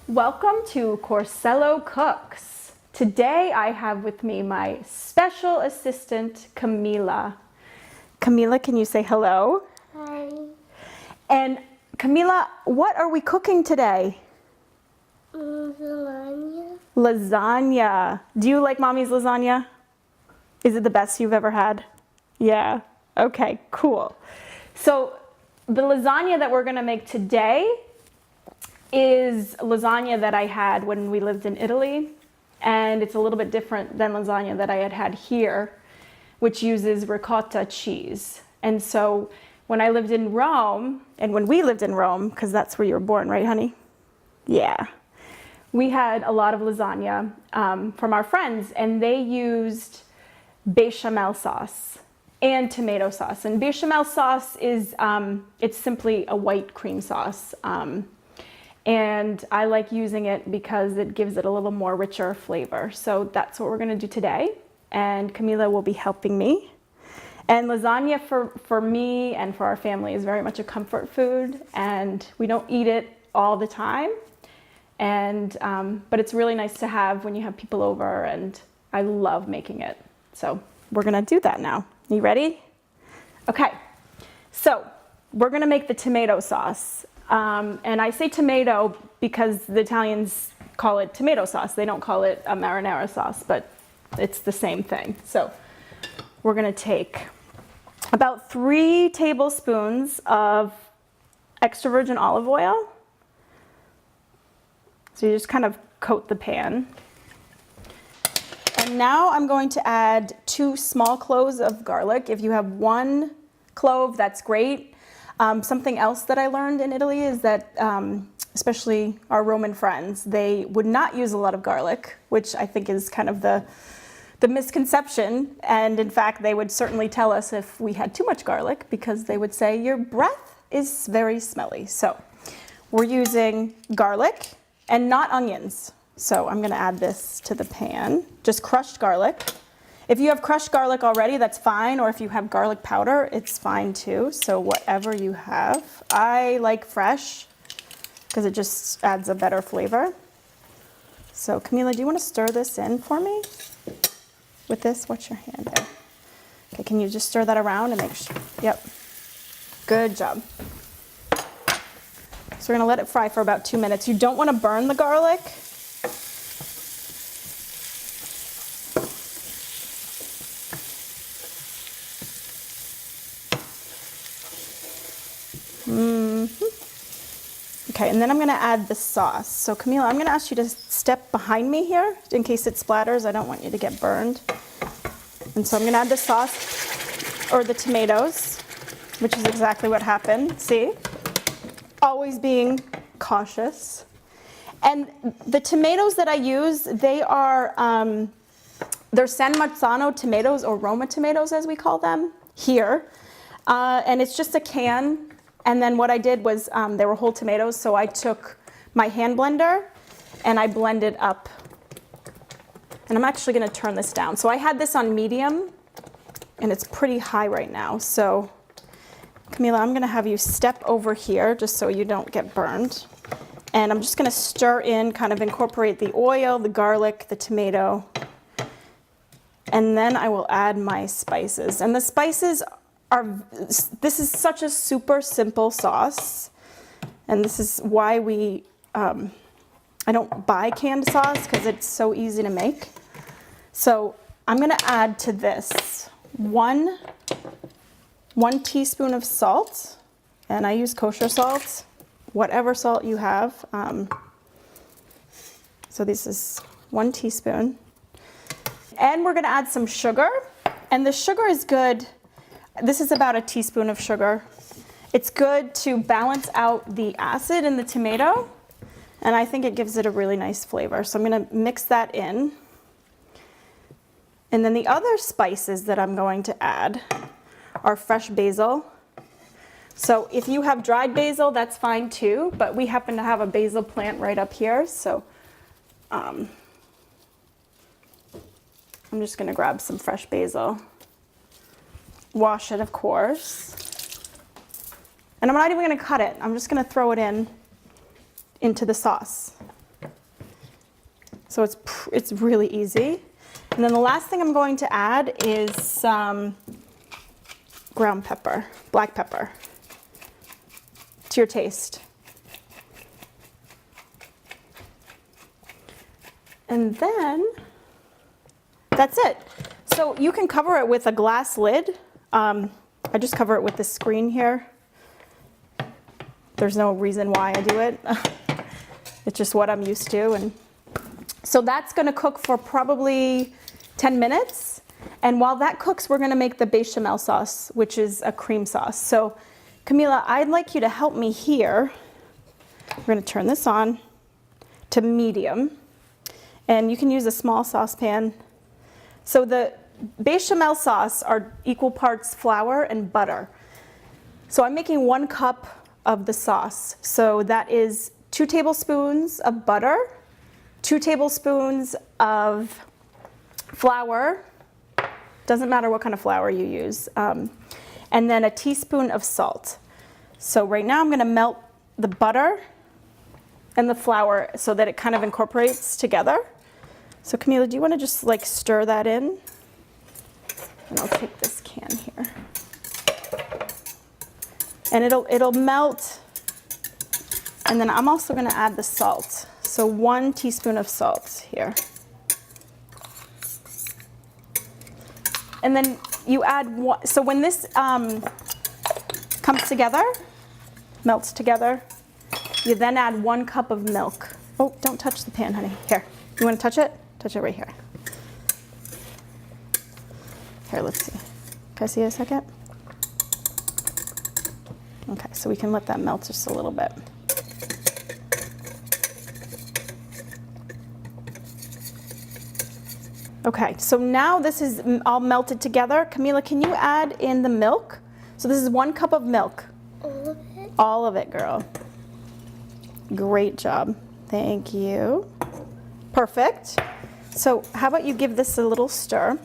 Welcome to Corsello Cooks. Today I have with me my special assistant, Camila. Camila, can you say hello? Hi. And Camila, what are we cooking today? Lasagna. Lasagna. Do you like Mommy's lasagna? Is it the best you've ever had? Yeah. Okay, cool. So the lasagna that we're gonna make today is lasagna that I had when we lived in Italy. And it's a little bit different than lasagna that I had here, which uses ricotta cheese. And so when I lived in Rome, and when we lived in Rome, because that's where you were born, right, honey? Yeah. We had a lot of lasagna from our friends, and they used Béchamel sauce and tomato sauce. And Béchamel sauce is, it's simply a white cream sauce. And I like using it because it gives it a little more richer flavor. So that's what we're gonna do today. And Camila will be helping me. And lasagna for me and for our family is very much a comfort food, and we don't eat it all the time. And, but it's really nice to have when you have people over, and I love making it. So we're gonna do that now. You ready? Okay, so we're gonna make the tomato sauce. And I say tomato because the Italians call it tomato sauce. They don't call it a marinara sauce, but it's the same thing. So we're gonna take about 3 tablespoons of extra virgin olive oil. So you just kind of coat the pan. And now I'm going to add 2 small cloves of garlic. If you have 1 clove, that's great. Something else that I learned in Italy is that, especially our Roman friends, they would not use a lot of garlic, which I think is kind of the misconception. And in fact, they would certainly tell us if we had too much garlic, because they would say, your breath is very smelly. So we're using garlic and not onions. So I'm gonna add this to the pan, just crushed garlic. If you have crushed garlic already, that's fine, or if you have garlic powder, it's fine too. So whatever you have. I like fresh, because it just adds a better flavor. So Camila, do you wanna stir this in for me? With this, watch your hand there. Okay, can you just stir that around and make sure, yep. Good job. So we're gonna let it fry for about 2 minutes. You don't wanna burn the garlic. Okay, and then I'm gonna add the sauce. So Camila, I'm gonna ask you to step behind me here in case it splatters. I don't want you to get burned. And so I'm gonna add the sauce, or the tomatoes, which is exactly what happened. See? Always being cautious. And the tomatoes that I use, they are, they're San Marzano tomatoes, or Roma tomatoes as we call them here. And it's just a can. And then what I did was, they were whole tomatoes, so I took my hand blender and I blended up. And I'm actually gonna turn this down. So I had this on medium, and it's pretty high right now. So Camila, I'm gonna have you step over here just so you don't get burned. And I'm just gonna stir in, kind of incorporate the oil, the garlic, the tomato. And then I will add my spices. And the spices this is such a super simple sauce, and this is why we, I don't buy canned sauce, because it's so easy to make. So I'm gonna add to this one teaspoon of salt, and I use kosher salt, whatever salt you have. So this is 1 teaspoon. And we're gonna add some sugar, and the sugar is good. This is about 1 teaspoon of sugar. It's good to balance out the acid in the tomato, and I think it gives it a really nice flavor. So I'm gonna mix that in. And then the other spices that I'm going to add are fresh basil. So if you have dried basil, that's fine too, but we happen to have a basil plant right up here, so I'm just gonna grab some fresh basil. Wash it, of course. And I'm not even gonna cut it. I'm just gonna throw it into the sauce. So it's really easy. And then the last thing I'm going to add is some ground pepper, black pepper, to your taste. And then that's it. So you can cover it with a glass lid. I just cover it with this screen here. There's no reason why I do it. It's just what I'm used to. And so that's going to cook for probably 10 minutes. And while that cooks, we're going to make the Béchamel sauce, which is a cream sauce. So Camila, I'd like you to help me here. We're going to turn this on to medium. And you can use a small saucepan. So the Béchamel sauce are equal parts flour and butter. So I'm making 1 cup of the sauce. So that is 2 tablespoons of butter, 2 tablespoons of flour, doesn't matter what kind of flour you use, and then a teaspoon of salt. So right now I'm going to melt the butter and the flour so that it kind of incorporates together. So Camila, do you want to just like stir that in? And I'll take this can here. And it'll melt. And then I'm also going to add the salt. So 1 teaspoon of salt here. And then you add one, so when this comes together, melts together, you then add 1 cup of milk. Oh, don't touch the pan, honey. Here, you want to touch it? Touch it right here. Here, let's see. Can I see a second? Okay, so we can let that melt just a little bit. Okay, so now this is all melted together. Camila, can you add in the milk? So this is 1 cup of milk. All of it? All of it, girl. Great job. Thank you. Perfect. So how about you give this a little stir?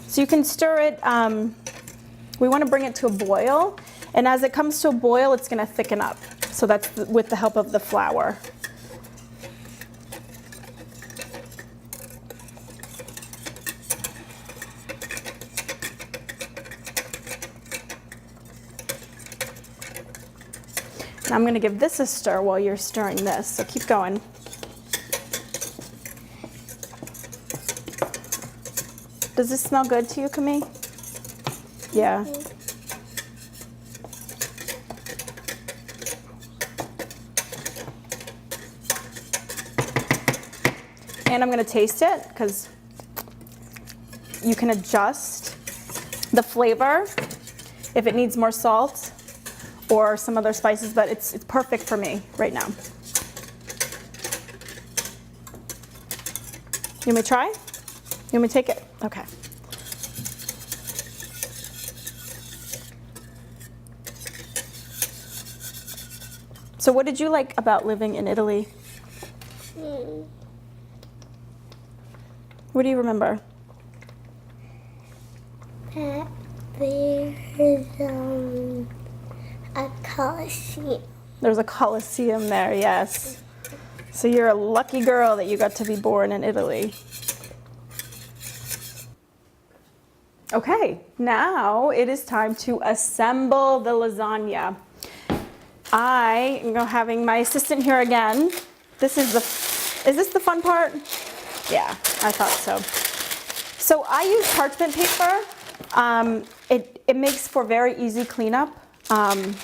So you can stir it, we want to bring it to a boil, and as it comes to a boil, it's going to thicken up. So that's with the help of the flour. And I'm going to give this a stir while you're stirring this, so keep going. Does this smell good to you, Camille? Yeah. And I'm going to taste it because you can adjust the flavor if it needs more salt or some other spices, but it's perfect for me right now. You want me to try? You want me to take it? Okay. So what did you like about living in Italy? What do you remember? That there's a Colosseum. There's a Colosseum there, yes. So you're a lucky girl that you got to be born in Italy. Okay, now it is time to assemble the lasagna. I am having my assistant here again. Is this the fun part? Yeah, I thought so. So I use parchment paper. It makes for very easy cleanup. And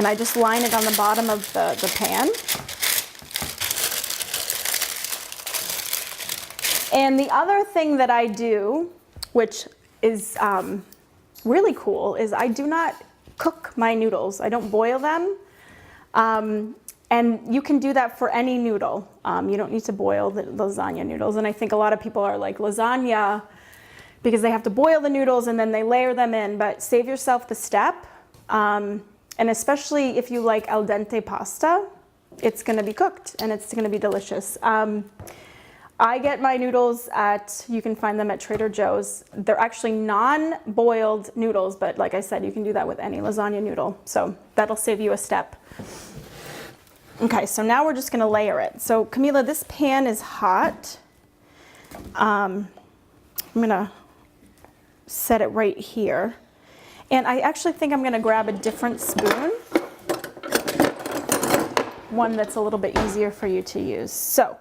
I just line it on the bottom of the pan. And the other thing that I do, which is really cool, is I do not cook my noodles. I don't boil them. And you can do that for any noodle. You don't need to boil the lasagna noodles. And I think a lot of people are like, lasagna, because they have to boil the noodles and then they layer them in. But save yourself the step. And especially if you like al dente pasta, it's going to be cooked and it's going to be delicious. I get my noodles you can find them at Trader Joe's. They're actually non-boiled noodles, but like I said, you can do that with any lasagna noodle. So that'll save you a step. Okay, so now we're just gonna layer it. So Camila, this pan is hot. I'm gonna set it right here. And I actually think I'm gonna grab a different spoon. One that's a little bit easier for you to use. So,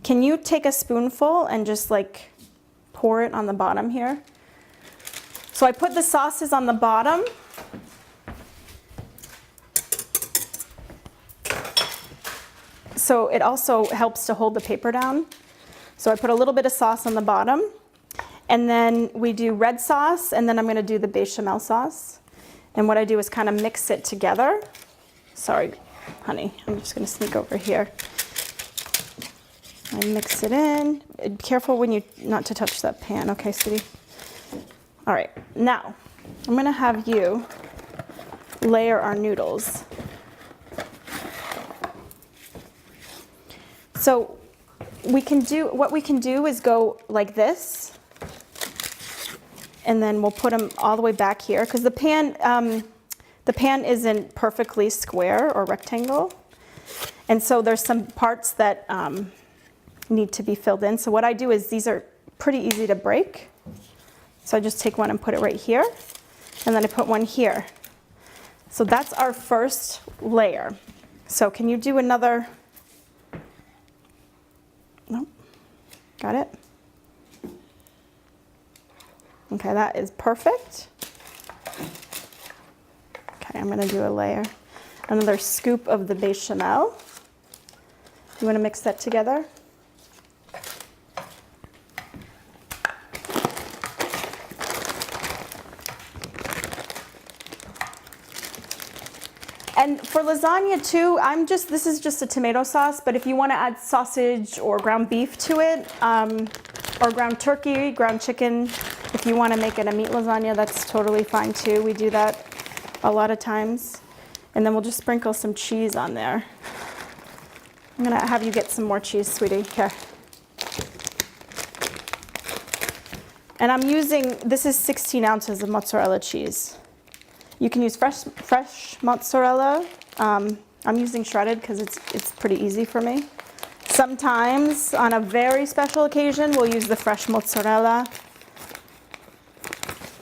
can you take a spoonful and just like pour it on the bottom here? So I put the sauces on the bottom. So it also helps to hold the paper down. So I put a little bit of sauce on the bottom, and then we do red sauce, and then I'm gonna do the bechamel sauce. And what I do is kind of mix it together. Sorry, honey, I'm just gonna sneak over here. I mix it in. Be careful when you, not to touch that pan, okay, sweetie? All right, now I'm gonna have you layer our noodles. So what we can do is go like this, and then we'll put them all the way back here, because the pan isn't perfectly square or rectangle, and so there's some parts that need to be filled in. So what I do is, these are pretty easy to break. So I just take one and put it right here, and then I put one here. So that's our first layer. So can you do another? Nope. Got it? Okay, that is perfect. Okay, I'm gonna do a layer. Another scoop of the bechamel. You wanna mix that together? And for lasagna too, this is just a tomato sauce, but if you want to add sausage or ground beef to it, or ground turkey, ground chicken, if you want to make it a meat lasagna, that's totally fine too. We do that a lot of times. And then we'll just sprinkle some cheese on there. I'm gonna have you get some more cheese, sweetie. Here. And I'm using, this is 16 ounces of mozzarella cheese. You can use fresh mozzarella. I'm using shredded because it's pretty easy for me. Sometimes, on a very special occasion, we'll use the fresh mozzarella.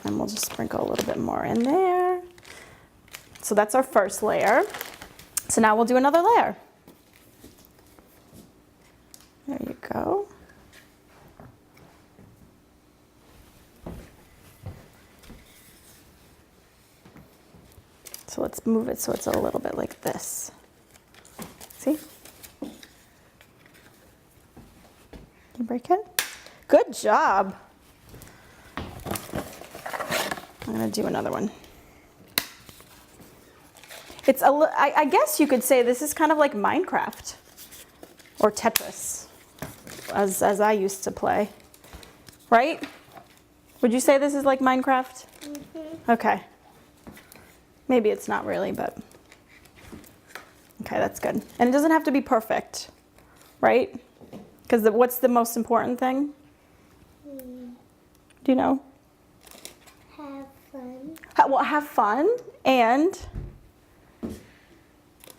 And we'll just sprinkle a little bit more in there. So that's our first layer. So now we'll do another layer. There you go. So let's move it so it's a little bit like this. See? You break it? Good job. I'm gonna do another one. It's I guess you could say this is kind of like Minecraft or Tetris, as I used to play, right? Would you say this is like Minecraft? Mm-hmm. Okay. Maybe it's not really, but okay, that's good. And it doesn't have to be perfect, right? Because what's the most important thing? Do you know? Have fun. Well, have fun and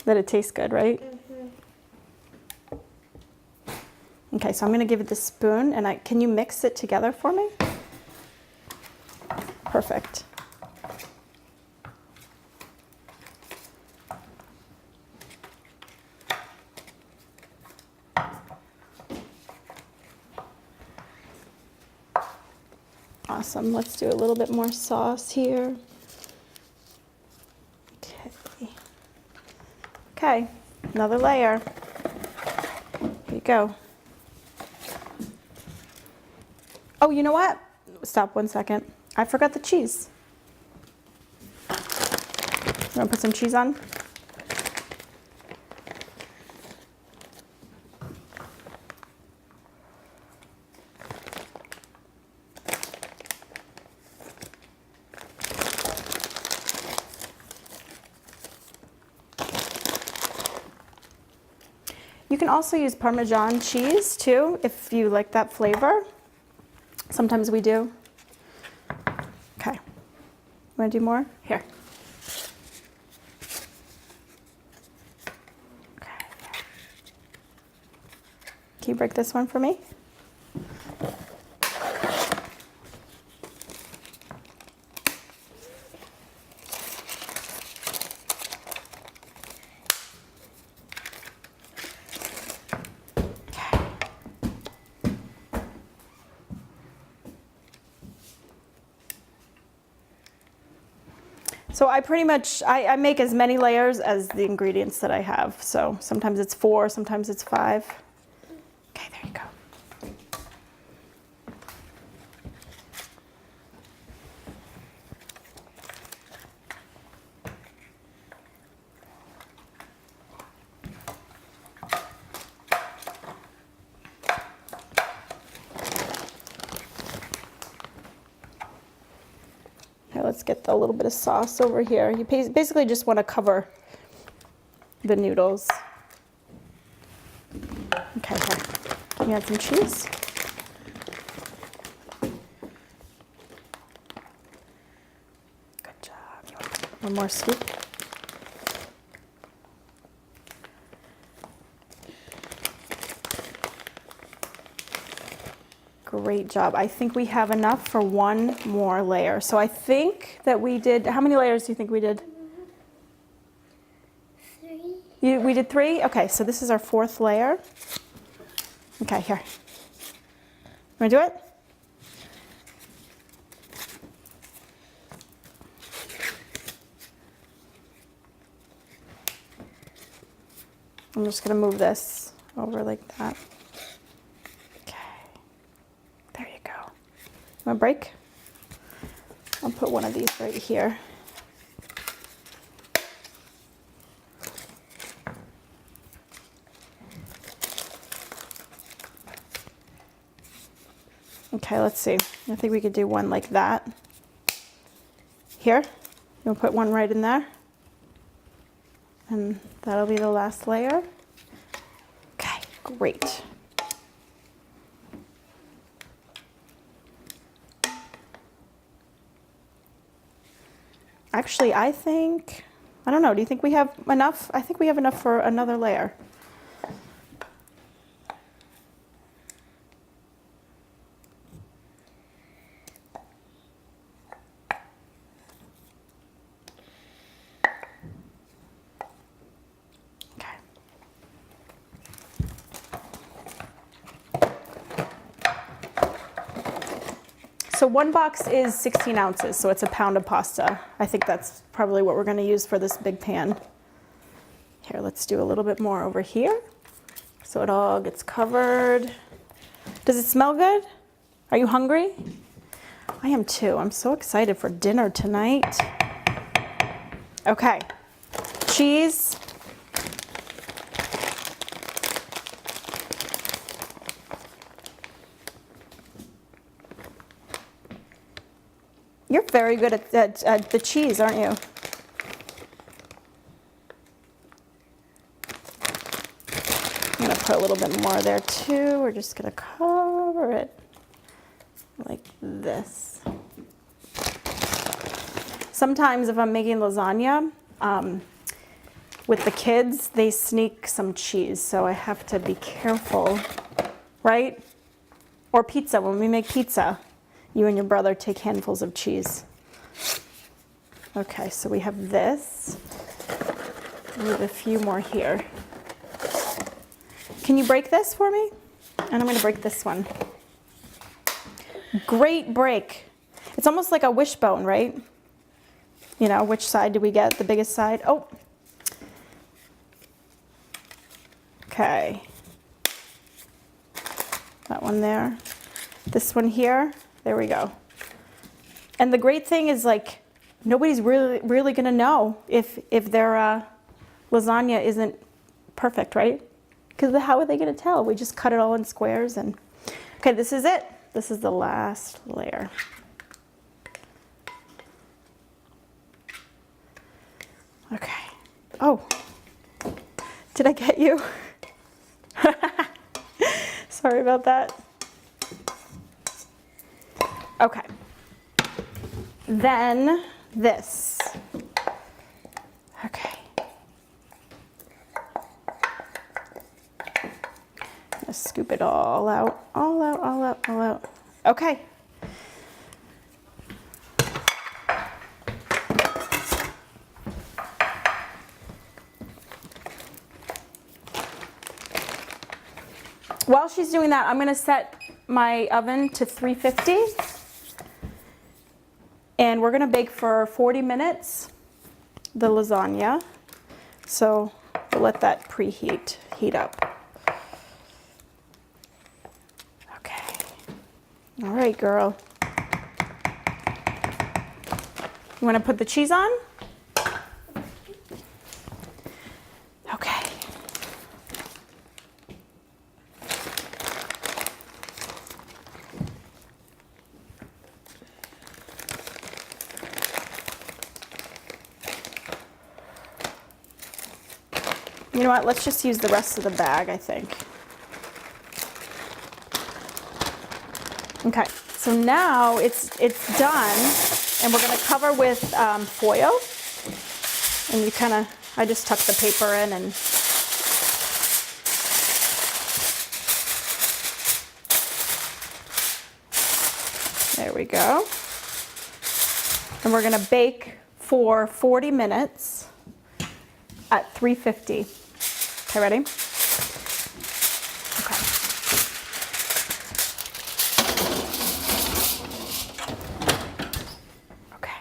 that it tastes good, right? Mm-hmm. Okay, so I'm gonna give it the spoon, and can you mix it together for me? Perfect. Awesome. Let's do a little bit more sauce here. Okay. Okay, another layer. Here you go. Oh, you know what? Stop 1 second. I forgot the cheese. You want to put some cheese on? You can also use Parmesan cheese too, if you like that flavor. Sometimes we do. Okay. Want to do more? Here. Okay. can you break this one for me? So I pretty much, I make as many layers as the ingredients that I have. So sometimes it's 4, sometimes it's 5. Okay, there you go. Let's get a little bit of sauce over here. You basically just want to cover the noodles. Okay, here. Can you add some cheese? Good job. You want one more scoop? Great job. I think we have enough for one more layer. So I think that we did, how many layers do you think we did? 3. We did 3? Okay, so this is our 4th layer. Okay, here. Want to do it? I'm just going to move this over like that. Want a break? I'll put one of these right here. Okay, let's see. I think we could do one like that. Here, you'll put one right in there. And that'll be the last layer. Okay, great. Actually, I don't know, do you think we have enough? I think we have enough for another layer. Okay. So one box is 16 ounces, so it's a pound of pasta. I think that's probably what we're going to use for this big pan. Here, let's do a little bit more over here so it all gets covered. Does it smell good? Are you hungry? I am too. I'm so excited for dinner tonight. Okay, cheese. You're very good at the cheese, aren't you? I'm going to put a little bit more there too. We're just going to cover it like this. Sometimes if I'm making lasagna, with the kids, they sneak some cheese, so I have to be careful, right? Or pizza, when we make pizza. You and your brother take handfuls of cheese. Okay, so we have this. We have a few more here. Can you break this for me? And I'm going to break this one. Great break. It's almost like a wishbone, right? You know, which side do we get? The biggest side? Oh. Okay. That one there. This one here. There we go. And the great thing is, like, nobody's really going to know if their lasagna isn't perfect, right? Because how are they going to tell? We just cut it all in squares and... Okay, this is it. This is the last layer. Okay. Oh, did I get you? Sorry about that. Okay. Then this. Okay. gonna scoop it all out, all out, all out, all out. Okay. While she's doing that, I'm gonna set my oven to 350. And we're gonna bake for 40 minutes, the lasagna. So we'll let that heat up. Okay. All right, girl. You wanna put the cheese on? Okay. You know what, let's just use the rest of the bag, I think. Okay, so now it's done, and we're gonna cover with foil. And you I just tuck the paper in and there we go. And we're gonna bake for 40 minutes at 350. Okay, ready? Okay. Okay.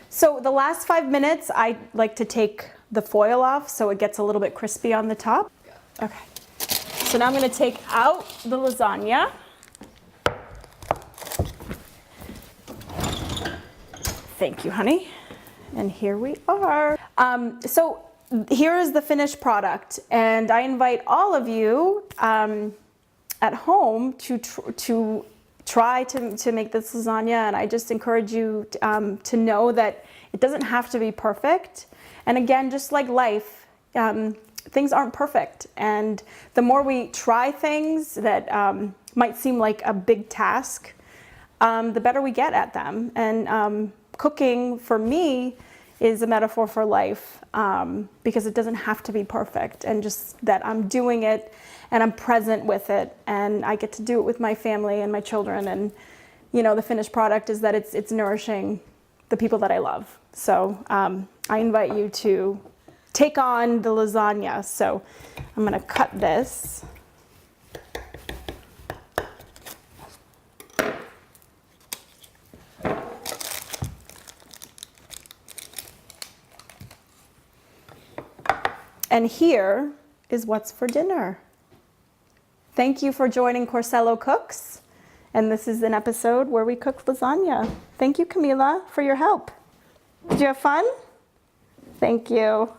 So the last 5 minutes, I like to take the foil off so it gets a little bit crispy on the top. Okay. So now I'm gonna take out the lasagna. Thank you, honey. And here we are. So here is the finished product, and I invite all of you at home to try to make this lasagna, and I just encourage you to know that it doesn't have to be perfect. And again, just like life, things aren't perfect, and the more we try things that might seem like a big task, the better we get at them. And cooking for me is a metaphor for life, because it doesn't have to be perfect, and just that I'm doing it and I'm present with it, and I get to do it with my family and my children, and you know, the finished product is that it's nourishing the people that I love. So I invite you to take on the lasagna. So I'm gonna cut this. And here is what's for dinner. Thank you for joining Corsello Cooks. And this is an episode where we cook lasagna. Thank you, Camila, for your help. Did you have fun? Thank you.